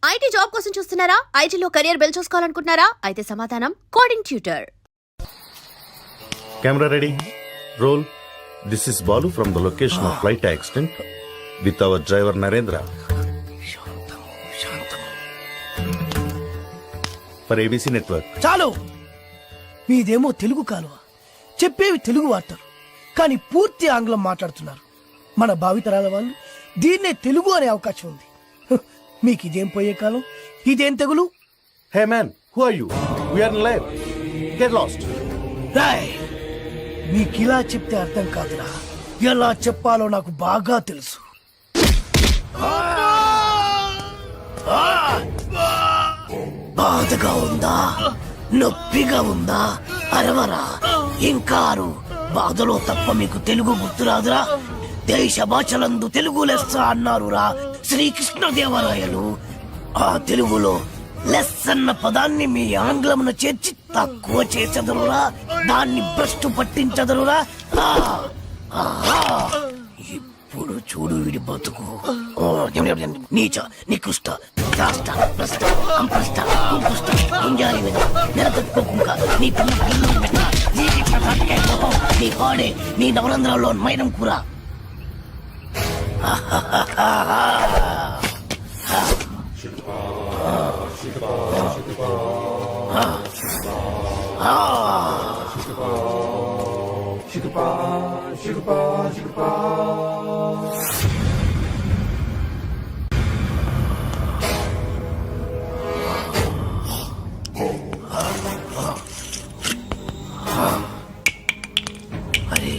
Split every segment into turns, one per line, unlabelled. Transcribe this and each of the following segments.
IT job కోసం చూస్తున్నారా? ఐటీలో కెరియర్ బిల్డ్ చూసుకోవాలనుకుంటున్నారా? అయితే సమాధానం coding tutor.
Camera ready, roll. This is Balu from the location of flight accident with our driver Narendra. For ABC Network.
చాలు, మీదేమో తెలుగు కాలువ, చెప్పేవి తెలుగు వార్తలు, కానీ పూర్తి ఆంగ్లం మాట్లాడుతున్నారు. మన భావితరాల వాళ్ళు దీన్నే తెలుగు అనే అవకాశం ఉంది. మీకు ఇదేం పోయే కాలం, ఇదేం తెగులు?
Hey man, who are you? We are in live. Get lost.
Roy, మీకిలా చెప్తే అర్థం కాదురా, ఎలా చెప్పాలో నాకు బాగా తెలుసు. బాధగా ఉందా, నొప్పిగా ఉందా? అరవరా, ఇంకారు. బాధలో తప్ప మీకు తెలుగు గుర్తురాదురా? దేశ భాషలందు తెలుగు లెస్స అన్నారురా శ్రీకృష్ణదేవరాయలు. ఆ తెలుగులో లెస్ అన్న పదాన్ని మీ ఆంగ్లమున చేర్చి తక్కువ చేసెదరురా, దాన్ని భ్రష్టు పట్టించదరురా. ఇప్పుడు చూడు వీడి బతుకు. నీచ, నికృష్ట, రాష్ట్ర, భ్రష్ట, అంప్రష్ట, కుంకుష్ట, గుంజారి మీద నెలకొట్టుకోకుండా నీ పిల్లలు పెట్ట, నీ పాడే, నీ నవరంధ్రాల్లో మైనం కూర. అరే,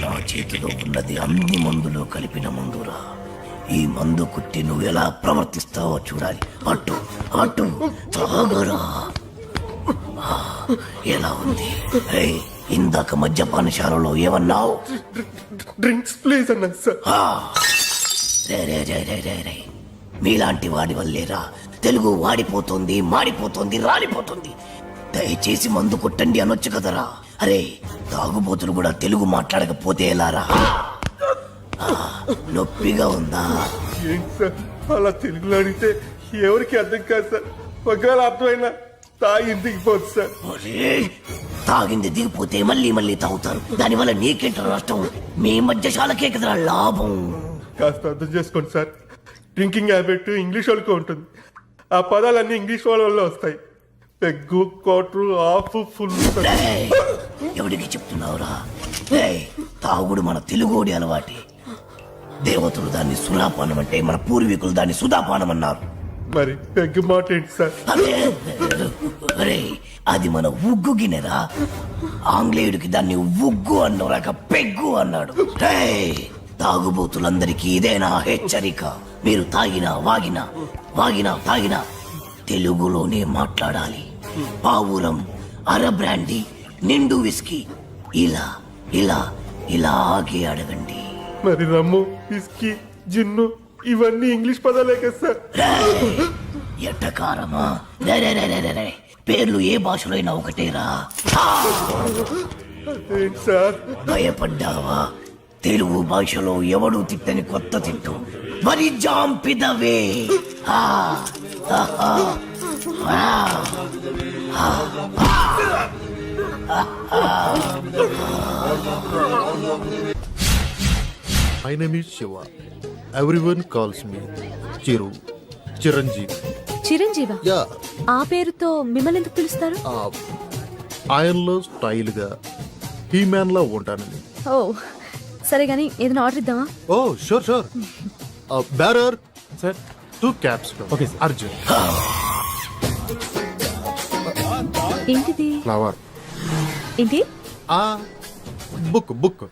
నా చేతిలో ఉన్నది అన్ని మందులు కలిపిన మందురా. ఈ మందు కుట్టి నువ్వు ఎలా ప్రవర్తిస్తావో చూడాలి. అటు అటు తాగరా. ఎలా ఉంది? ఇందాక మద్యపానశాలలో ఏమన్నావు?
డ్రింక్స్ ప్లీజ్ అన్నా సార్.
రే, మీలాంటి వాడి వల్లేరా తెలుగు వాడిపోతుంది, మాడిపోతుంది, రాలిపోతుంది. దయచేసి మందు కొట్టండి అనొచ్చు కదరా. అరే, తాగుబోతులు కూడా తెలుగు మాట్లాడకపోతే ఎలారా? నొప్పిగా ఉందా?
ఏంటి సార్ అలా తెలుగులో అడిగితే ఎవరికి అర్థం కాదు సార్. ఒకవేళ అర్థమైనా తాగి దిగిపోదు సార్.
తాగింది దిగిపోతే మళ్ళీ మళ్ళీ తాగుతారు. దానివల్ల నీకేంట నష్టం? మీ మధ్యశాలకే కదరా లాభం.
కాస్త అర్థం చేసుకోండి సార్. డ్రింకింగ్ హ్యాబిట్ ఇంగ్లీష్ వాళ్ళకి ఉంటుంది. ఆ పదాలన్నీ ఇంగ్లీష్ వాళ్ళ వస్తాయి. Peg, quarter, half, full.
ఎవడికి చెప్తున్నావురా? తాగుడు మన తెలుగోడి అలవాటి. దేవతలు దాన్ని సురాపానం అంటే, మన పూర్వీకులు దాన్ని సుధాపానం అన్నారు.
మరి పెగ్గు మాట ఏంటి సార్?
అరే, అది మన ఉగ్గు గిన్నెరా. ఆంగ్లేయుడికి దాన్ని ఉగ్గు అన్నరాక పెగ్గు అన్నాడు. తాగుబోతులందరికీ ఇదేనా హెచ్చరిక? మీరు తాగినా తాగినా తెలుగులోనే మాట్లాడాలి. పావురం, అర బ్రాండీ, నిండు విస్కీ, ఇలా ఇలా ఇలాగే అడగండి.
మరి రమ్ము, విస్కీ, జిన్ను ఇవన్నీ ఇంగ్లీష్ పదాలే కదా సార్.
ఎట్టకారమా? పేర్లు ఏ భాషలో అయినా ఒకటేరా.
ఏంటి సార్?
భయపడ్డావా? తెలుగు భాషలో ఎవడు తిట్టని కొత్త తిట్టు. మరి జాంపిదవే.
My name is Shiva. Everyone calls me Chiranjeevi.
చిరంజీవా?
యా.
ఆ పేరుతో మిమ్మల్ని ఎందుకు పిలుస్తారు?
ఆయనలో స్టైల్ గా హీ మ్యాన్ లా ఉంటానని.
ఓ సరే గానీ ఏదైనా ఆర్డర్ ఇద్దామా?
Oh sure. Bearer sir, 2 cups. Okay Arjun.
ఏంటిది?
ఫ్లవర్.
ఏంటి?
బుక్.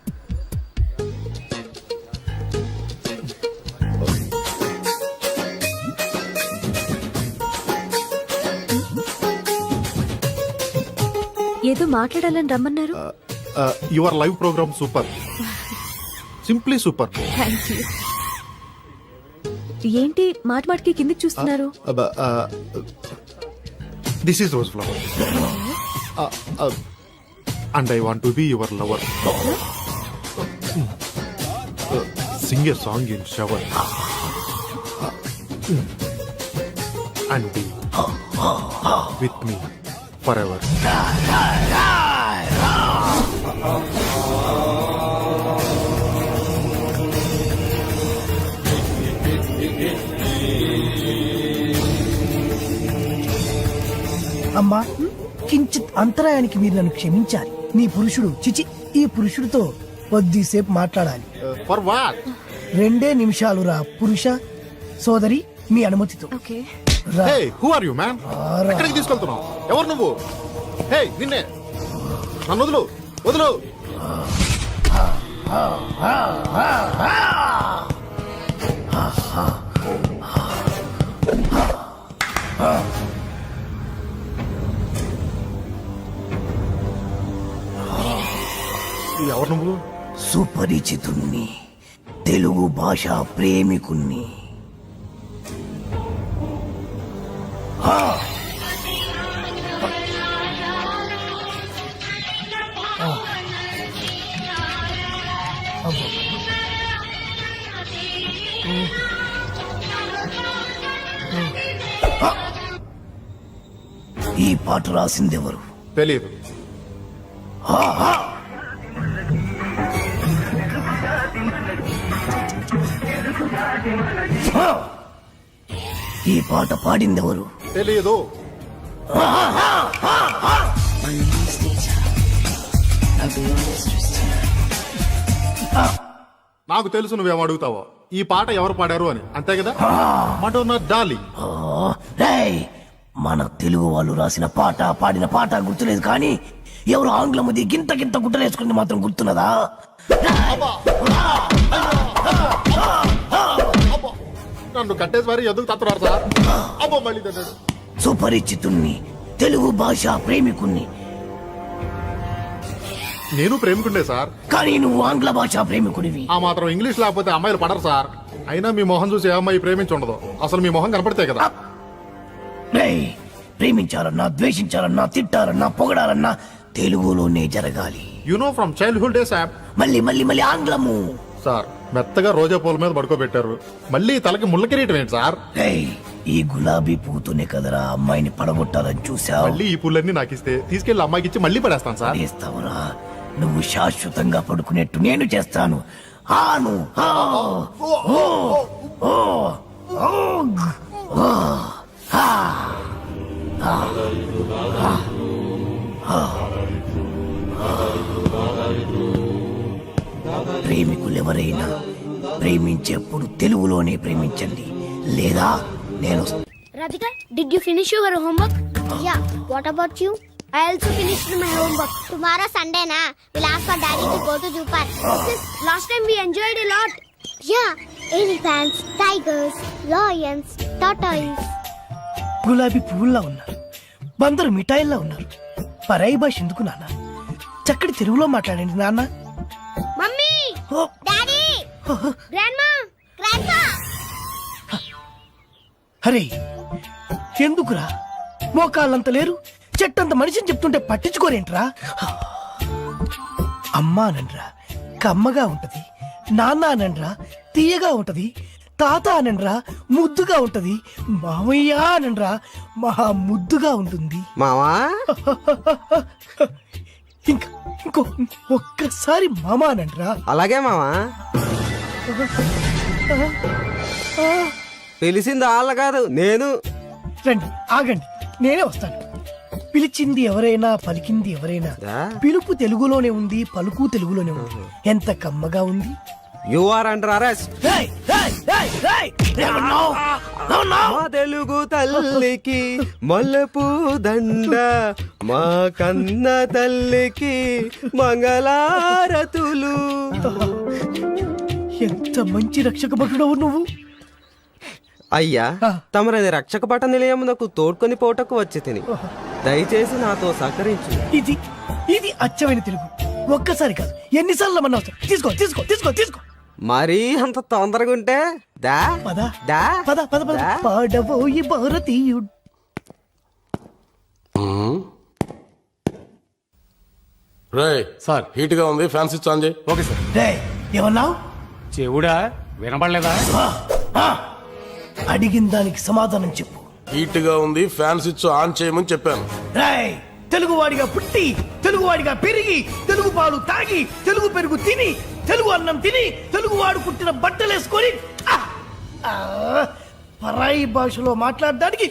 ఏదో మాట్లాడాలని రమ్మన్నారు.
Your live programme super, simply super.
Thank you. ఏంటి మాటికి కిందకి చూస్తున్నారు?
This is rose flower and I want to be your lover. Sing a song in shower. and be with me forever.
అమ్మా కించిత్ అంతరాయానికి మీరు నన్ను క్షమించాలి. నీ పురుషుడు చిచి ఈ పురుషుడితో కొద్దిసేపు మాట్లాడాలి.
For what?
2 నిమిషాలు రా పురుష సోదరి, మీ అనుమతితో
ఓకే.
రా.
Hey, who are you, man? ఎక్కడికి తీసుకెళ్తున్నావు? ఎవరు నువ్వు? హే, నిన్నే. నన్ను వదులు, వదులు. ఎవరు నువ్వు?
సుపరిచితుణ్ణి, తెలుగు భాష ప్రేమికుణ్ణి. ఈ పాట రాసిందెవరు?
తెలియదు.
ఈ పాట పాడిందెవరు?
తెలియదు. నాకు తెలుసు నువ్వేం అడుగుతావో. ఈ పాట ఎవరు పాడారు అని, అంతే కదా? Madonna darling.
రేయ్, మన తెలుగు వాళ్ళు రాసిన పాట పాడిన పాట గుర్తులేదు, కానీ ఎవరు ఆంగ్లముది గింత గింత గుట్టలేసుకుంది మాత్రం గుర్తున్నదా?
నన్ను కట్టేసి మరి ఎందుకు తత్తున్నారు సార్? అబ్బో, మళ్ళీ తన్నాడు.
సుపరిచితుణ్ణి, తెలుగు భాష ప్రేమికుణ్ణి.
నేను ప్రేమికుండే సార్.
కానీ నువ్వు ఆంగ్ల భాష ప్రేమికుడివి.
ఆ మాత్రం ఇంగ్లీష్ లేకపోతే అమ్మాయిలు పడరు సార్. అయినా మీ మొహం చూసి ఏ అమ్మాయి ప్రేమించుండదు. అసలు మీ మొహం కనపడితే కదా.
రేయ్, ప్రేమించాలన్నా, ద్వేషించాలన్నా, తిట్టాలన్నా, పొగడాలన్నా తెలుగులోనే జరగాలి.
You know from childhood days app.
మళ్ళీ మళ్ళీ మళ్ళీ ఆంగ్లము.
సార్, మెత్తగా రోజా పూల మీద పడుకోబెట్టారు, మళ్ళీ తలకి ముళ్ళ కిరీటం ఏంటి సార్?
రేయ్, ఈ గులాబీ పువ్వుతోనే కదరా అమ్మాయిని పడగొట్టాలని చూసావు.
మళ్ళీ ఈ పూలన్నీ నాకు ఇస్తే తీసుకెళ్లి అమ్మాయికి ఇచ్చి మళ్ళీ పడేస్తాను సార్.
చేస్తావురా? నువ్వు శాశ్వతంగా పడుకునేట్టు నేను చేస్తాను. ఆను ఆ, ఓ, ఓ, ఓ, ఓగ్, ఓ, ఆ, ఆ, ఆ, ఆ. ప్రేమికులెవరైనా ప్రేమించేప్పుడు తెలుగులోనే ప్రేమించండి, లేదా నేను.
Radhika, did you finish your homework? Yeah. What about you? I also finished my homework. Tomorrow Sunday na, we'll ask our daddy to go to zoo park. Last time we enjoyed a lot. Yeah. Elephants, tigers, lions, tortoise.
గులాబీ పువ్వుల్లా ఉన్నారు, బందరు మిఠాయిల్లా ఉన్నారు. పరాయి భాష ఎందుకు నాన్న? చక్కటి తెలుగులో మాట్లాడండి నాన్న.
Mummy!
ఓ,
Daddy! Grandma! Grandpa!
అరే ఎందుకురా? మోకాళ్ళంత లేరు, చెట్టంత మనిషిని చెప్తుంటే పట్టించుకోరేంట్రా? అమ్మా అనండ్రా, కమ్మగా ఉంటది. నాన్న అనండ్రా, తీయగా ఉంటది. తాత అనండ్రా, ముద్దుగా ఉంటది. మామయ్య అనండ్రా, మహా ముద్దుగా ఉంటుంది.
మావా
ఇంకా ఇంకో ఒక్కసారి మామ అనండ్రా.
అలాగే మావా. పిలిచింది వాళ్ళ కాదు, నేను.
రండి, ఆగండి, నేనే వస్తాను. పిలిచింది ఎవరైనా, పలికింది ఎవరైనా,
దా.
పిలుపు తెలుగులోనే ఉంది, పలుకు తెలుగులోనే ఉంది. ఎంత కమ్మగా ఉంది.
You are under arrest.
రేయ్, రేయ్, రేయ్, రేయ్, ఏమన్నావ్? ఏమన్నావ్?
మా తెలుగు తల్లికి మల్లెపూ దండ, మా కన్న తల్లికి మంగళారతులు.
ఎంత మంచి రక్షక భటుడవు నువ్వు.
అయ్యా, తమరది రక్షక పట నిలయమునకు తోడ్కొని పోటకు వచ్చి తిని, దయచేసి నాతో సహకరించు.
ఇది ఇది అచ్చమైన తెలుగు. ఒక్కసారి కాదు, ఎన్నిసార్లు మన అవసరం. తీసుకో తీసుకో తీసుకో తీసుకో.
మరీ అంత తొందరగా ఉంటే దా
పద
దా
పద పద పద.
దా.
పాడబోయి భారతీయుడు.
రే సార్, హీట్ గా ఉంది, ఫ్యాన్ స్విచ్ ఆన్ చేయి.
Okay sir.
రేయ్, ఏమన్నావ్?
చెవుడా వినపడలేదా?
అడిగిన దానికి సమాధానం చెప్పు.
హీట్ గా ఉంది ఫ్యాన్ స్విచ్ ఆన్ చేయమని చెప్పాను.
రాయ్ తెలుగువాడిగా పుట్టి తెలుగువాడిగా పెరిగి తెలుగు పాలు తాగి తెలుగు పెరుగు తిని తెలుగు అన్నం తిని తెలుగువాడు పుట్టిన బట్టలేసుకొని పరాయి భాషలో మాట్లాడడానికి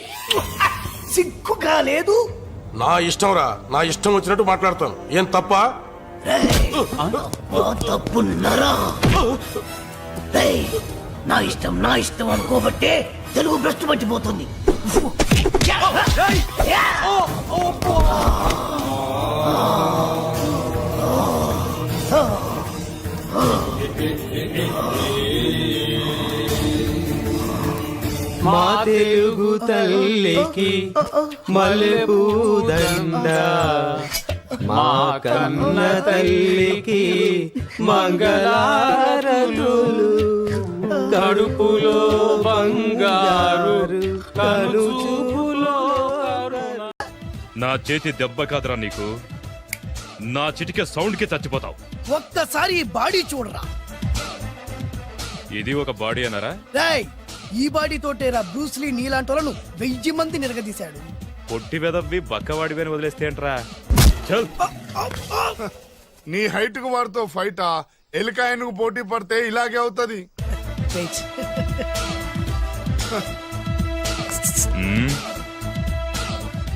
సిగ్గుగా లేదు.
నా ఇష్టం రా, నా ఇష్టం వచ్చినట్టు మాట్లాడతాను. ఏం తప్ప?
తప్పున్నారా? నా ఇష్టం అనుకోబట్టే తెలుగు భ్రష్టు పట్టిపోతుంది.
మా తెలుగు తల్లికి మల్లెపూదండ, మా కన్న తల్లికి మంగళారతులు, కడుపులో బంగారు కలుచుపులో.
నా చేతి దెబ్బ కాదురా నీకు, నా చిటికే సౌండ్ కి చచ్చిపోతావు.
ఒక్కసారి ఈ బాడీ చూడరా.
ఇది ఒక బాడీ అన్నారా?
రాయ్ ఈ బాడీ తోటేరా బ్రూస్లీ నీలాంటోలను 1000 మంది నిరగదీశాడు.
పొట్టి వెదవ్వి బక్కవాడివని వదిలేస్తే ఏంట్రా? చల్.
నీ హైట్ కు వారితో ఫైటా? ఎలికాయనకు పోటీ పడితే ఇలాగే అవుతుంది.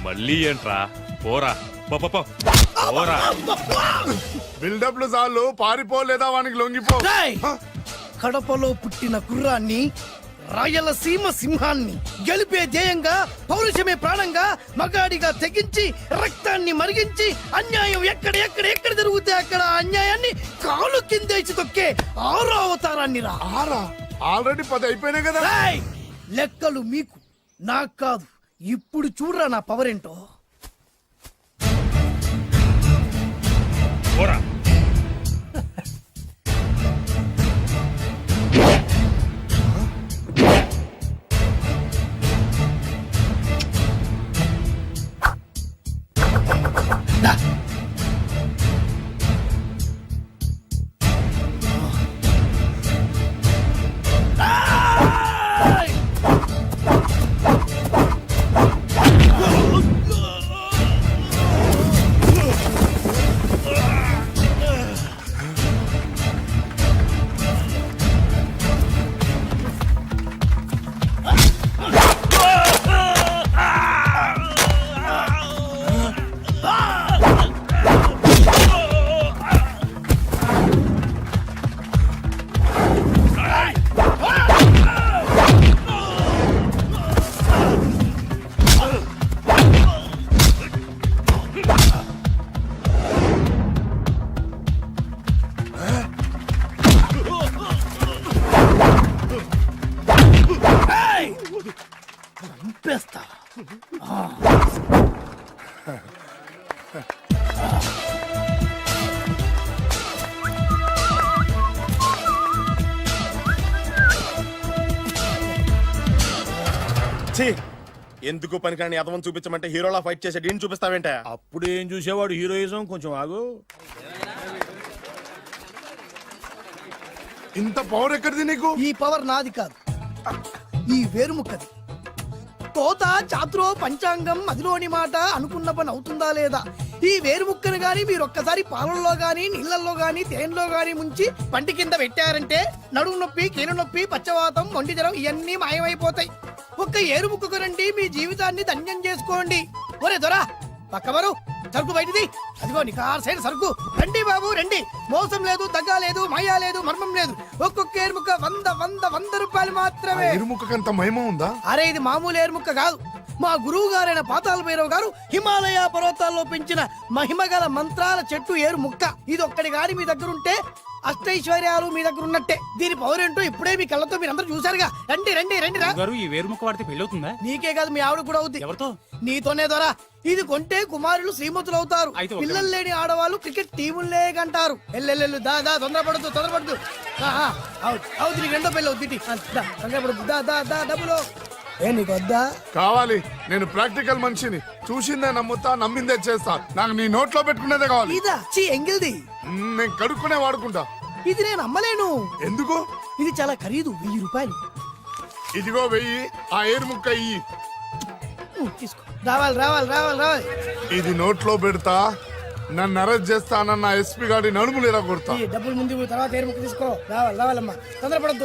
మళ్ళీ ఏంట్రా? పోరా పోరా.
బిల్డప్లు చాలు, పారిపోలేదా వానికి లొంగిపో.
రాయ్ కడపలో పుట్టిన కుర్రాన్ని, రాయలసీమ సింహాన్ని గెలిపే ధ్యేయంగా పౌరుషమే ప్రాణంగా మగాడిగా తెగించి రక్తాన్ని మరిగించి అన్యాయం ఎక్కడ జరుగుతే అక్కడ అన్యాయాన్ని కాలు కిందేసి తొక్కే 6వ అవతారాన్ని రా.
ఆల్రెడీ 10 అయిపోయినాయి కదా.
రాయ్ లెక్కలు మీకు నాకు కాదు. ఇప్పుడు చూడరా నా పవర్ ఏంటో.
పోరా.
చంపేస్తా.
ఎందుకు పనికిరాని అదవం చూపించమంటే హీరోలా ఫైట్ చేసే డీన్ చూపిస్తావేంటే?
అప్పుడు ఏం చూసేవాడు హీరోయిజం. కొంచెం ఆగు.
ఇంత పవర్ ఎక్కడిది నీకు?
ఈ పవర్ నాది కాదు, ఈ వేరుముక్కది. తోత చాతురో పంచాంగం మదిలోని మాట అనుకున్న పని అవుతుందా లేదా? ఈ వేరుముక్కను గాని మీరు ఒక్కసారి పాలల్లో గాని నీళ్లలో గాని తేనెలో గాని ముంచి పంటి కింద పెట్టారంటే నడుము నొప్పి, కీలు నొప్పి, పచ్చవాతం, ఒంటి జ్వరం ఇవన్నీ మాయమైపోతాయి. ఒక్క ఏరుముక్కకు రండి, మీ జీవితాన్ని ధన్యం చేసుకోండి. ఒరే దొరా పక్కవరు, సరుకు బయటిది. అదిగో నికార్సైన సరుకు. రండి బాబు రండి. మోసం లేదు, దగ్గ లేదు, మాయా లేదు, మర్మం లేదు. ఒక్కొక్క ఏరుముక్క 100 రూపాయలు మాత్రమే.
ఎరుముకంత మహిమ ఉందా?
అరే ఇది మామూలు ఏరుముక్క కాదు. మా గురువు గారైన పాతాళ భైరవ్ గారు హిమాలయ పర్వతాల్లో పెంచిన మహిమగల మంత్రాల చెట్టు ఏరు ముక్క. ఇది ఒక్కడి గాని మీ దగ్గర ఉంటే అష్టైశ్వర్యాలు మీ దగ్గర ఉన్నట్టే. దీని పవర్ ఏంటో ఇప్పుడే మీ కళ్ళతో మీరు అందరూ చూసారుగా. రండి రండి రండి రా.
ఈ వేరుముక్క వాడితే పెళ్లి అవుతుందా?
నీకే కాదు మీ ఆవిడ కూడా అవుద్ది.
ఎవరితో?
నీతోనే ద్వారా. ఇది కొంటే కుమారులు శ్రీమంతులు అవుతారు. పిల్లలు లేని ఆడవాళ్ళు క్రికెట్ టీములే కంటారు. ఎల్లెల్లెల్లు దా తొందరపడద్దు. అవుతుంది నీకు రెండో పెళ్ళి అవుద్ది. తొందరపడద్దు దా డబ్బులు. ఏ నీకు వద్దా?
కావాలి. నేను ప్రాక్టికల్ మనిషిని. చూసిందే నమ్ముతా, నమ్మిందే చేస్తా. నాకు నీ నోట్లో పెట్టుకునేదే కావాలి.
ఇదా చీ ఎంగిల్ది.
నేను కడుక్కునే వాడుకుంటా.
ఇది నేను అమ్మలేను.
ఎందుకు?
ఇది చాలా ఖరీదు, 1000 రూపాయలు.
ఇదిగో 1000. ఆ ఏరు ముక్క ఇయ్యి.
తీసుకో. రావాలి రావాలి రావాలి రావాలి.
ఇది నోట్లో పెడతా నన్ను అరెస్ట్ చేస్తానన్న ఎస్పీ గారి నడుములు ఇలా కొడతా.
ఈ డబ్బులు ముందు ఇవ్వు, తర్వాత ఏరు ముక్క తీసుకో. రావాలి రావాలమ్మా. తొందరపడద్దు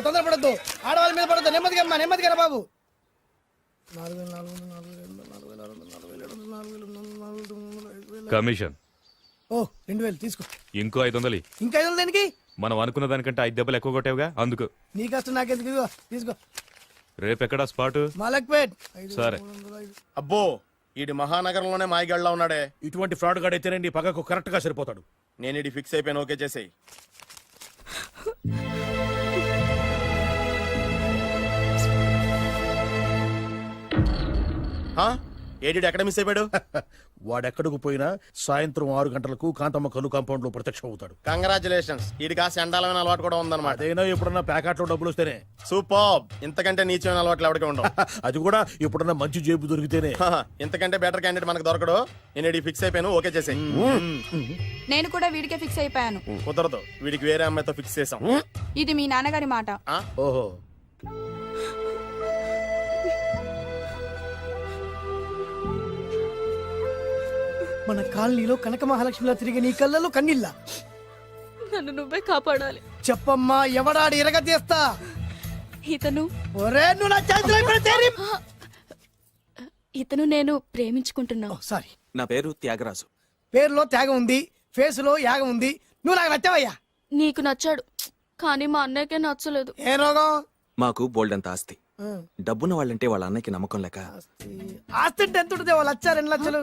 ఆడవాళ్ళ మీద పడద్దు. నెమ్మదిగా అమ్మా, నెమ్మదిగా రా బాబు. 4,000
కమిషన్
ఓ 2,000 తీసుకో.
ఇంకో 500.
ఇంకా 500 దేనికి?
మనం అనుకున్న దానికంటే 5 దెబ్బలు ఎక్కువ కొట్టావుగా అందుకు.
నీ కష్టం నాకెందుకు? ఇదిగో తీసుకో.
రేపెక్కడా స్పాట్?
మలక్పేట్.
సరే.
అబ్బో ఈడి మహానగరంలోనే మాయగాళ్ళ ఉన్నాడే.
ఇటువంటి ఫ్రాడ్ గాడు అయితేనే పగకు కరెక్ట్ గా సరిపోతాడు.
నేను ఇది ఫిక్స్ అయిపోయాను, ఓకే చేసేయి. ఏడి ఎక్కడ మిస్ అయిపోయాడు?
వాడెక్కడికి పోయినా సాయంత్రం 6 గంటలకు కాంతమ్మ కల్లు కాంపౌండ్ లో ప్రత్యక్షం అవుతాడు.
కంగ్రాచులేషన్స్, ఈడికి ఆ చండాలమైన అలవాటు కూడా ఉందన్నమాట.
అదైనా ఎప్పుడన్నా ప్యాకెట్ లో డబ్బులు వస్తేనే.
సూపర్, ఇంతకంటే నీచమైన అలవాట్లు ఎవరికి ఉండవు.
అది కూడా ఎప్పుడన్నా మంచి జేబు దొరికితేనే.
ఇంతకంటే బెటర్ క్యాండిడేట్ మనకు దొరకడు. నేను ఇది ఫిక్స్ అయిపోయాను, ఓకే చేసేయి.
నేను కూడా వీడికే ఫిక్స్ అయిపోయాను.
కుదరదు, వీడికి వేరే అమ్మాయితో ఫిక్స్ చేసాం.
ఇది మీ నాన్నగారి మాట.
ఓహో,
మన కాలనీలో కనక మహాలక్ష్మిలా తిరిగి నీ కళ్ళలో కన్నీళ్ళ.
నన్ను నువ్వే కాపాడాలి.
చెప్పమ్మా, ఎవడాడి ఎరగ తీస్తా.
ఇతను
ఒరే నువ్వు నా చేతిలో ఇప్పుడు తేరి.
ఇతను నేను ప్రేమించుకుంటున్నావు.
సారీ,
నా పేరు త్యాగరాజు.
పేరులో త్యాగం ఉంది, ఫేస్ లో యాగం ఉంది. నువ్వు నాకు నచ్చావయ్యా.
నీకు నచ్చాడు, కానీ మా అన్నయ్యకే నచ్చలేదు.
ఏ రోగం?
మాకు బోల్డంత ఆస్తి. డబ్బున్న వాళ్ళంటే వాళ్ళ అన్నయ్యకి నమ్మకం లేక.
ఆస్తి అంటే ఎంత ఉంటుంది? 1,00,000 2 లక్షలు,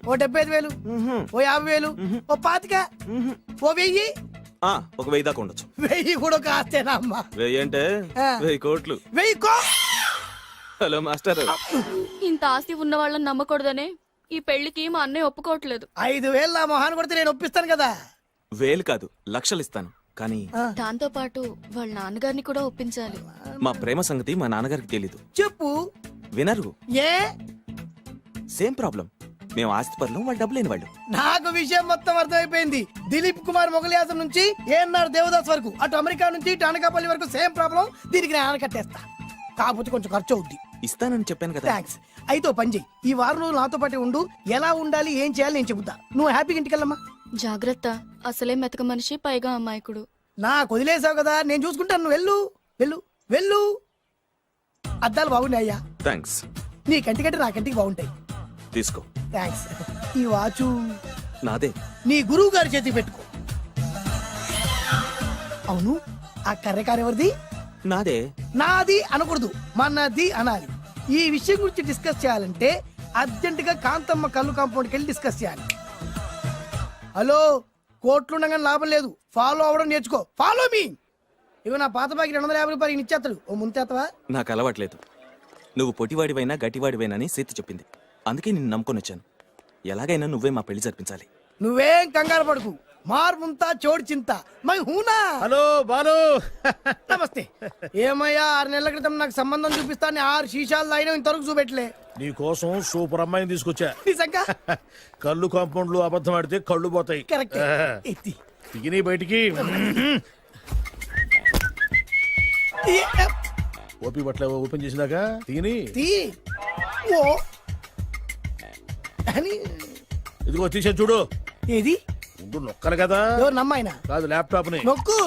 ఓ 75,000, ఓ 50,000, ఓ 25,000, ఓ 1000.
ఒక 1000 దాకా ఉండొచ్చు.
1000 కూడా ఒక ఆస్తేనా అమ్మా?
1000 అంటే 1000 కోట్లు.
1000
హలో మాస్టర్.
ఇంత ఆస్తి ఉన్న వాళ్ళని నమ్మకూడదనే ఈ పెళ్లికి మా అన్నయ్య ఒప్పుకోవట్లేదు.
5,000 నా మొహాన్ని కొడితే నేను ఒప్పిస్తాను కదా.
1000 కాదు, లక్షలు ఇస్తాను. కానీ
దాంతో పాటు వాళ్ళ నాన్నగారిని కూడా ఒప్పించాలి.
మా ప్రేమ సంగతి మా నాన్నగారికి తెలీదు.
చెప్పు.
వినరు.
ఏ?
Same problem. మేము ఆస్తి పరులం, వాళ్ళు డబ్బు లేని వాళ్ళు.
నాకు విషయం మొత్తం అర్థమైపోయింది. దిలీప్ కుమార్ మొగలియాసం నుంచి ఏఎన్ఆర్ దేవదాస్ వరకు, అటు అమెరికా నుంచి ఇటు అనకాపల్లి వరకు సేమ్ ప్రాబ్లం. దీనికి నేను ఆనకట్టేస్తా, కాకపోతే కొంచెం ఖర్చు అవుద్ది.
ఇస్తానని చెప్పాను కదా.
థ్యాంక్స్. అయితే ఓ పని చెయ్యి, ఈ వారం రోజులు నాతో పాటు ఉండు. ఎలా ఉండాలి, ఏం చేయాలి నేను చెబుతా. నువ్వు హ్యాపీగా ఇంటికెళ్ళమ్మా.
జాగ్రత్త, అసలే మెతక మనిషి, పైగా అమాయకుడు.
నాకు వదిలేసావు కదా, నేను చూసుకుంటాను. నువ్వు వెళ్ళు వెళ్ళు వెళ్ళు. అద్దాలు బాగున్నాయ్యా.
థ్యాంక్స్.
నీ కంటికంటే నా కంటికి బాగుంటాయి.
తీసుకో.
థ్యాంక్స్. ఈ వాచు
నాదే.
నీ గురువు గారి చేతికి పెట్టుకో. అవును, ఆ కర్రెకారు ఎవరిది?
నాదే.
నాది అనకూడదు, మనది అనాలి. ఈ విషయం గురించి డిస్కస్ చేయాలంటే అర్జెంట్ గా కాంతమ్మ కళ్ళు కాంపౌండ్కి వెళ్ళి డిస్కస్ చేయాలి. హలో, కోట్లుండగానే లాభం లేదు. ఫాలో అవ్వడం నేర్చుకో. Follow me. ఇవి నా పాత బాకి 250 రూపాయలు ఇచ్చేస్తాడు. ఓ ముంతేత్తవా?
నాకు అలవాట్లేదు. నువ్వు పొటివాడివైనా గట్టివాడివైనా అని సీత చెప్పింది. అందుకే నిన్ను నమ్ముకొని వచ్చాను. ఎలాగైనా నువ్వే మా పెళ్లి జరిపించాలి.
నువ్వేం కంగారు పడుకు. మార్ ముంతా చోడు చింత మై హూనా.
హలో బాలు.
నమస్తే. ఏమయ్యా, 6 నెలల క్రితం నాకు సంబంధం చూపిస్తాను 6 శీషాలు అయినా ఇంతవరకు చూపెట్టలే.
నీ కోసం సూపర్ అమ్మాయిని తీసుకొచ్చా.
నిజంగా?
కళ్ళు కాంపౌండ్ లో అబద్ధం ఆడితే కళ్ళు పోతాయి.
కరెక్ట్. ఎత్తి
తిగిని బయటికి. ఓపి బట్ల ఓపెన్ చేసినాక తిగిని.
తీ. ఓ అని.
ఇదిగో తీసే చూడు.
ఏది?
ఉండు, నొక్కరు కదా.
ఎవరు నమ్మాయినా?
కాదు, ల్యాప్టాప్ ని
నొక్కు.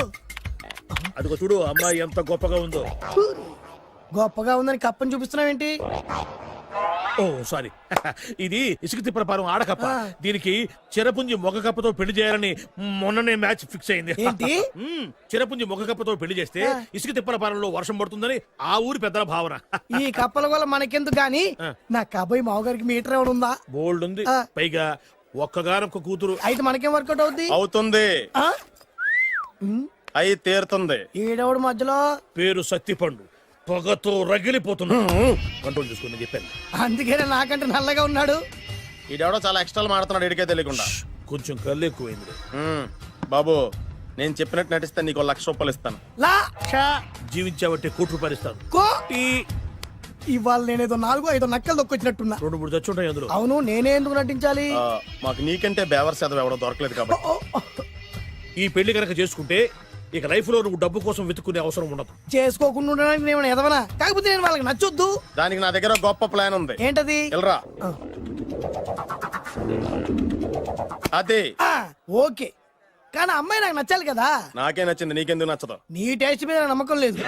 అదిగో చూడు, అమ్మాయి ఎంత గొప్పగా ఉందో.
గొప్పగా ఉందని కప్పని చూపిస్తున్నావేంటి?
ఓ సారీ, ఇది ఇసుక తిప్పరపారం ఆడకప్ప. దీనికి చిరపుంజి మొగ కప్పతో పెళ్లి చేయాలని మొన్ననే మ్యాచ్ ఫిక్స్ అయింది.
ఏంటి?
చిరపుంజి మొగ కప్పతో పెళ్లి చేస్తే ఇసుక తిప్పరపారంలో వర్షం పడుతుందని ఆ ఊరి పెద్దల భావన.
ఈ కప్పల వల్ల మనకెందుకు గాని, నా కాబోయే మావగారికి మీటర్ ఎవడు ఉందా?
బోల్డ్ ఉంది. పైగా ఒక్కగానొక్క కూతురు.
అయితే మనకేం వర్కౌట్ అవుద్ది?
అవుతుంది,
ఆ?
అయి తీరుతుంది.
ఈడెవడు మధ్యలో?
పేరు సత్తిపండు, పొగతో రగిలిపోతున్నా. కంట్రోల్ చూసుకుని చెప్పాను.
అందుకేనే నాకంటే నల్లగా ఉన్నాడు.
ఈడెవడో చాలా ఎక్స్ట్రా మాడుతున్నాడు, ఇడికే తెలియకుండా.
కొంచెం కళ్ళు ఎక్కువైంది.
బాబు, నేను చెప్పినట్టు నటిస్తే నీకు 1,00,000 రూపాయలు ఇస్తాను.
జీవించావంటే ₹1,00,000 ఇస్తాను.
ఇవాళ నేనేదో 4-5 నక్కలు దొక్కొచ్చినట్టున్నా.
2-3 చచ్చుంటాయి అందులో.
అవును, నేనే ఎందుకు నటించాలి?
మాకు నీకంటే బేవర్ శాతం ఎవడో దొరకలేదు కాబట్టి.
ఈ పెళ్లి కనుక చేసుకుంటే ఇక లైఫ్ లో నువ్వు డబ్బు కోసం వెతుక్కునే అవసరం ఉండదు.
చేసుకోకుండా ఉండడానికి నేను ఎదవనా? కాకపోతే నేను వాళ్ళకి నచ్చొద్దు.
దానికి నా దగ్గర గొప్ప ప్లాన్ ఉంది.
ఏంటది?
వెళ్ళరా. అదే.
ఓకే, కానీ అమ్మాయి నాకు నచ్చాలి కదా.
నాకే నచ్చింది, నీకెందుకు నచ్చదు?
నీ టేస్ట్ మీద నాకు నమ్మకం లేదు.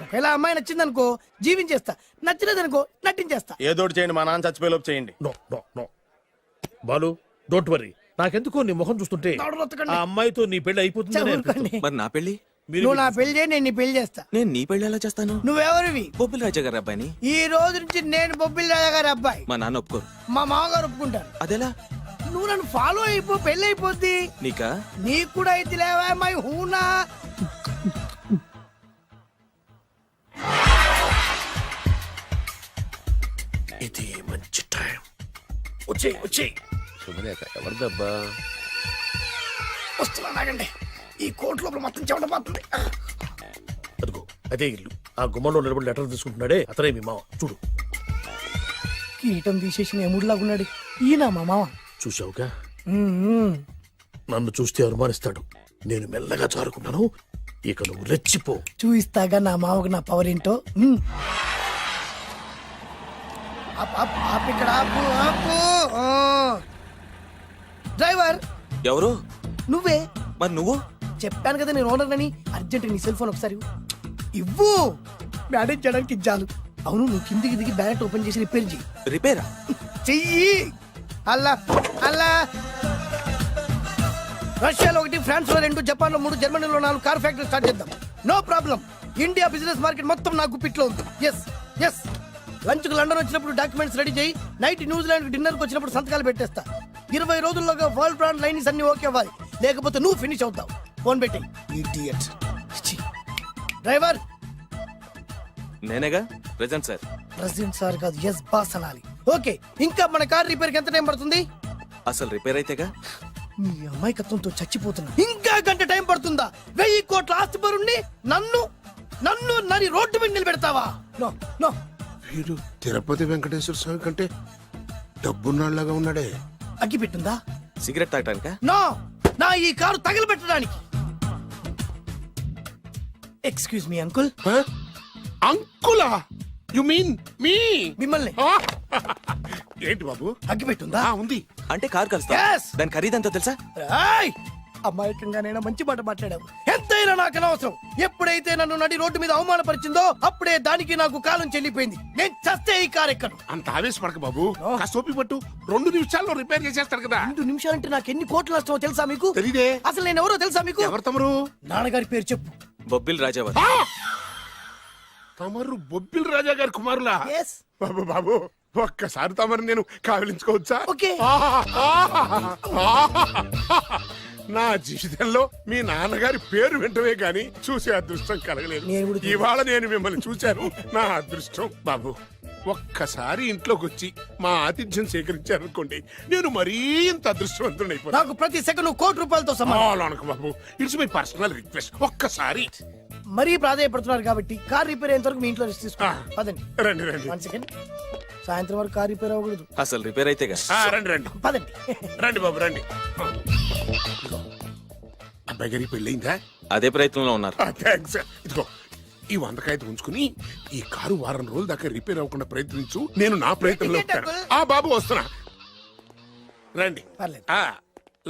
ఒకవేళ అమ్మాయి నచ్చింది అనుకో జీవించేస్తా, నచ్చలేదనుకో నటించేస్తా.
ఏదోటి చేయండి, మా నాన్న చచ్చిపోయేలోపు చేయండి.
No no no Balu, don't worry. నాకెందుకో నీ ముఖం చూస్తుంటే ఆ అమ్మాయితో నీ పెళ్లి అయిపోతుందని అనిపిస్తుంది.
మరి నా పెళ్లి?
నువ్వు నా పెళ్లి చేయి, నేను నీ పెళ్లి చేస్తా.
నేను నీ పెళ్లి ఎలా చేస్తాను?
నువ్వెవరివి?
బొబ్బిలి రాజా గారి అబ్బాయిని.
ఈ రోజు నుంచి నేను బొబ్బిలి రాజా గారి అబ్బాయి.
మా నాన్న ఒప్పుకోరు.
మా మామగారు ఒప్పుకుంటారు.
అదెలా?
నువ్వు నన్ను ఫాలో అయిపో, పెళ్లి అయిపోద్ది.
నీకా?
నీకు కూడా అయితే లేవా మై హూనా.
ఇది మంచి టైం. వచ్చేయ్ వచ్చేయ్.
శుభలేఖ ఎవరిదబ్బా?
వస్తున్నా నాగండి. ఈ కోర్టు లోపల మొత్తం చెమట పోతుంది.
అదిగో అదే ఇల్లు. ఆ గుమ్మంలో నిలబడి లెటర్ తీసుకుంటున్నాడే అతనే మీ మామ. చూడు.
కీటం తీసేసిన ఎముడిలాగున్నాడు. ఈయన మా మామ.
చూసావుగా, నన్ను చూస్తే అనుమానిస్తాడు. నేను మెల్లగా జారుకున్నాను. ఇక నువ్వు రెచ్చిపో.
చూయిస్తాగా నా మామకు నా పవర్ ఏంటో. ఇక్కడ ఆపు. డ్రైవర్
ఎవరు?
నువ్వే.
మరి నువ్వు?
చెప్పాను కదా నేను ఓనర్ అని. అర్జెంట్ నీ సెల్ ఫోన్ ఒకసారి ఇవ్వు. మేనేజ్ చేయడానికి ఇచ్చాను. అవును, నువ్వు కిందికి దిగి బ్యాలెట్ ఓపెన్ చేసి రిపేర్ చెయ్యి.
రిపేరా?
చెయ్యి. అల్లా అల్లా. రష్యాలో 1, ఫ్రాన్స్ లో 2, జపాన్ లో 3, జర్మనీలో 4 కార్ ఫ్యాక్టరీ స్టార్ట్ చేద్దాం. No problem. India business market మొత్తం నా గుప్పిట్లో ఉంది. Yes yes. లంచ్ కు లండన్ వచ్చినప్పుడు డాక్యుమెంట్స్ రెడీ చేయి. నైట్ న్యూజిలాండ్ డిన్నర్ కు వచ్చినప్పుడు సంతకాలు పెట్టేస్తా. 20 రోజుల్లోగా వరల్డ్ బ్రాండ్ లైన్స్ అన్ని ఓకే అవ్వాలి, లేకపోతే నువ్వు ఫినిష్ అవుతావు. ఫోన్ పెట్టి. ఇడియట్. డ్రైవర్.
నేనేగా ప్రెజెంట్ సార్.
ప్రెసిడెంట్ సార్ కాదు, ఎస్ బాస్ అనాలి. ఓకే, ఇంకా మన కార్ రిపేర్ కి ఎంత టైం పడుతుంది?
అసలు రిపేర్ అయితేగా.
మీ అమాయకత్వంతో చచ్చిపోతున్నా. ఇంకా గంట టైం పడుతుందా? 1000 కోట్ల ఆస్తి పరుణ్ణి నన్ను నన్ను రోడ్డు మీద నిలబెడతావా? No no.
వీడు తిరుపతి వెంకటేశ్వర స్వామి కంటే డబ్బున్నాళ్ళగా ఉన్నాడే.
అగ్గి పెట్టుందా?
సిగరెట్ తాగటానికా?
నో, నా ఈ కారు తగలబెట్టడానికి. Excuse me uncle.
అంకులా? You mean me?
మిమ్మల్ని.
ఏంటి బాబు?
అగ్గి పెట్టుందా?
ఉంది.
అంటే కార్ కలుస్తా.
Yes.
దాని ఖరీదంతా తెలుసా?
అమాయకంగానైనా మంచి మాట మాట్లాడావు. ఎంతైనా నాకు అనవసరం. ఎప్పుడైతే నన్ను నడి రోడ్డు మీద అవమానపరిచిందో అప్పుడే దానికి నాకు కాలం చెల్లిపోయింది. నేను చస్తే ఈ కారు ఎక్కను.
అంత ఆవేశపడక బాబు. సోపి పట్టు. 2 నిమిషాల్లో రిపేర్ చేసేస్తాడు కదా.
2 నిమిషాలంటే నాకు ఎన్ని కోట్లు నష్టమో తెలుసా మీకు?
తెలీదే.
అసలు నేను ఎవరో తెలుసా మీకు?
ఎవరు తమరు?
నాన్నగారి పేరు చెప్పు.
బొబ్బిల్ రాజావారు.
తమరు బొబ్బిల్ రాజా గారి కుమారులా?
Yes.
బాబు బాబు, ఒక్కసారి తమరు నేను కావలించుకోవచ్చా?
ఓకే.
నా జీవితంలో మీ నాన్నగారి పేరు వింటమే గాని చూసే అదృష్టం కలగలేదు. ఇవాళ నేను మిమ్మల్ని చూశాను, నా అదృష్టం. బాబు, ఒక్కసారి ఇంట్లోకి వచ్చి మా ఆతిథ్యం సేకరించారనుకోండి, నేను మరీ ఇంత అదృష్టవంతుడైపోతాను.
నాకు ప్రతి సెకండ్ 1 కోటి రూపాయలతో సమానం.
బాబు, ఇట్స్ మై పర్సనల్ రిక్వెస్ట్. ఒక్కసారి.
మరీ ప్రాధాయపడుతున్నారు కాబట్టి కార్ రిపేర్ అయ్యేంత వరకు మీ ఇంట్లో రెస్ట్ తీసుకో. పదండి.
రండి రండి.
1 సెకండ్. సాయంత్రం వరకు కార్ రిపేర్ అవ్వకూడదు.
అసలు రిపేర్ అయితేగా.
రండి రండి.
పదండి.
రండి బాబు రండి. అబ్బాయి గారికి పెళ్ళయిందా?
అదే ప్రయత్నంలో ఉన్నారు.
థ్యాంక్స్. ఇదిగో ఈ 100 కాగితం ఉంచుకుని ఈ కారు వారం రోజుల దాకా రిపేర్ అవ్వకుండా ప్రయత్నించు. నేను నా ప్రయత్నంలో ఉంటాను. బాబు వస్తున్నా. రండి.
పర్లేదు.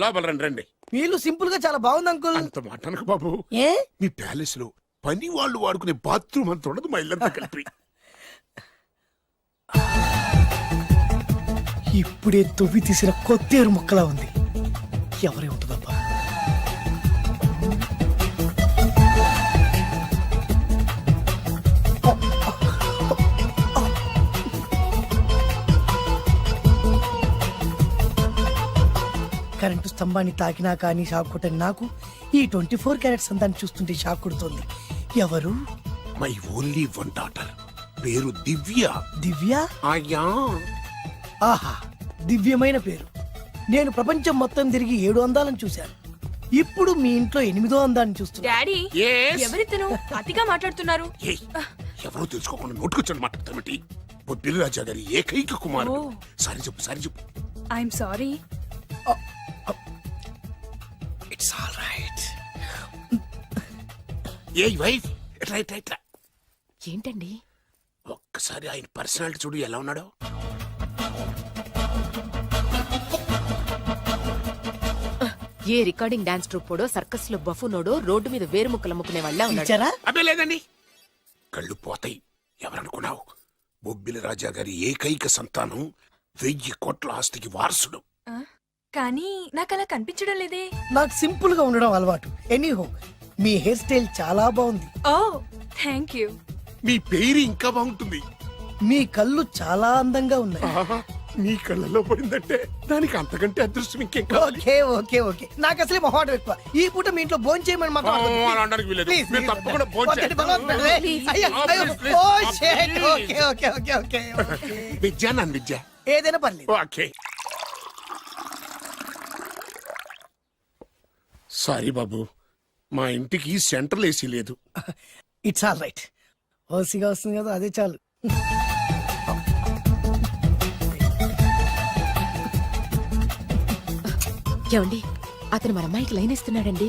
లోపల రండి రండి.
వీళ్ళు సింపుల్ గా చాలా బాగుంది అంకుల్.
అంత మాట అనకు బాబు.
ఏ?
మీ ప్యాలెస్ లో పని వాళ్ళు వాడుకునే బాత్రూమ్ అంత ఉండదు, మా ఇల్లంతా కలిపి.
ఇప్పుడే తొవ్వి తీసిన కొత్తేరు ముక్కలా ఉంది. ఎవరే ఉంటుందబ్బా? కరెంటు స్తంభాన్ని తాకినా కానీ షాక్ కొట్టని నాకు ఈ 24 క్యారెట్స్ అందాన్ని చూస్తుంటే షాక్ కొడుతోంది. ఎవరు?
My only 1 daughter. పేరు దివ్య.
దివ్య?
అయ్యా.
ఆహా, దివ్యమైన పేరు. నేను ప్రపంచం మొత్తం తిరిగి 7 అందాలను చూశాను. ఇప్పుడు మీ ఇంట్లో 8వ అందాన్ని చూస్తున్నా.
డాడీ, ఎవరితను అతిగా మాట్లాడుతున్నారు?
ఎవరో తెలుసుకోకుండా నోటుకొచ్చాడు మాట్లాడతామటి. బొబ్బిలి రాజా గారి ఏకైక కుమారుడు. సారీ చెప్పు, సారీ చెప్పు.
I'm sorry.
It's all right.
A wife ఎట్లా ఎట్లా ఎట్లా
ఏంటండి
ఒక్కసారి ఆయన పర్సనాలిటీ చూడు ఎలా ఉన్నాడో.
ఏ రికార్డింగ్ డాన్స్ ట్రూపోడో సర్కస్ లో బఫునోడో రోడ్డు మీద వేరుముక్కలు అమ్ముకునే వాళ్ళ ఉన్నాడు.
ఇచ్చారా
అబ్బే లేదండి, కళ్ళు పోతాయి. ఎవరనుకున్నావు? బొబ్బిలి రాజా గారి ఏకైక సంతానం 1000 కోట్ల ఆస్తికి వారసుడు.
కానీ నాకు అలా కనిపించడం లేదే.
నాకు సింపుల్ గా ఉండడం అలవాటు. ఎనీహో మీ హెయిర్ స్టైల్ చాలా బాగుంది.
ఓ థ్యాంక్ యూ.
మీ పేరు ఇంకా బాగుంటుంది.
మీ కళ్ళు చాలా అందంగా ఉన్నాయి.
ఆహా, నీ కళ్ళలో పడిందంటే దానికి అంతకంటే అదృష్టం ఇంకేం కావాలి?
ఓకే ఓకే ఓకే నాకు అసలే మొహాటం ఎక్కువ. ఈ పూట మీ ఇంట్లో భోజనం చేయమని మాత్రం అనవద్దు.
అలా అనడానికి వీలేదు.
Please,
మీరు
please.
తప్పకుండా భోంచేయండి.
కొట్టండి, బలవంతం. అయ్యో, అయ్యో.
Please,
oh,
please.
shit. Okay okay okay okay okay.
Vidya నన్ను విద్య.
ఏదైనా పర్లేదు.
ఓకే సారీ బాబు, మా ఇంటికి సెంట్రల్ ఏసీ లేదు.
It's all right. ఓసిగా వస్తుంది కదా, అదే చాలు.
ఏమండి అతను మన అమ్మాయికి లైన్ ఇస్తున్నాడండి.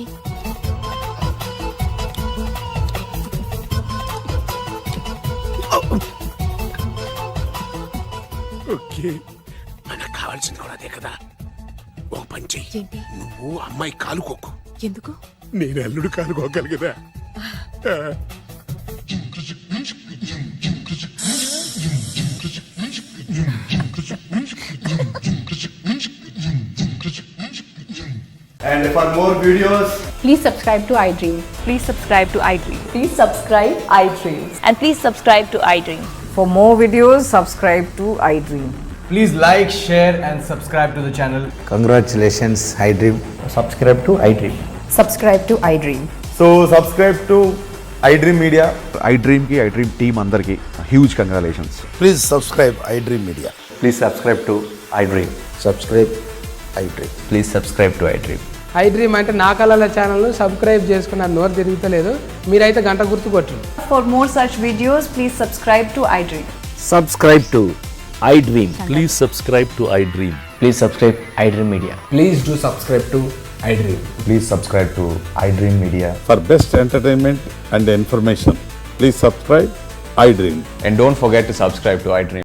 ఓకే, మనకు కావాల్సింది కూడా అదే కదా. ఒక పని చెయ్యి,
ఏంటి?
నువ్వు అమ్మాయి కాలుకోకు,
ఎందుకు?
నేను అల్లుడు కాలుకోగలి కదా.
And for more videos,
Please subscribe to iDream. Please subscribe to iDream.
Please subscribe iDream.
And please subscribe to iDream.
For more videos, subscribe to iDream.
please like, share and subscribe to the channel.
Congratulations iDream.
Subscribe to iDream.
Subscribe to iDream.
So subscribe to iDream Media.
iDream కి iDream team అందరికి huge congratulations. Please subscribe iDream media.
Please subscribe to iDream.
Subscribe iDream.
Please subscribe to iDream.
iDream అంటే నా కళల channel subscribe చేసుకున్న నోరు తిరుగుతలేదు. మీరైతే గంట గుర్తు కొట్టండి. For more such videos, please subscribe to iDream.
Subscribe to iDream. Please subscribe to iDream. Please subscribe iDream Media.
Please do subscribe to iDream.
Please subscribe to iDream media.
For best entertainment and information, please subscribe iDream.
And don't forget to subscribe to iDream.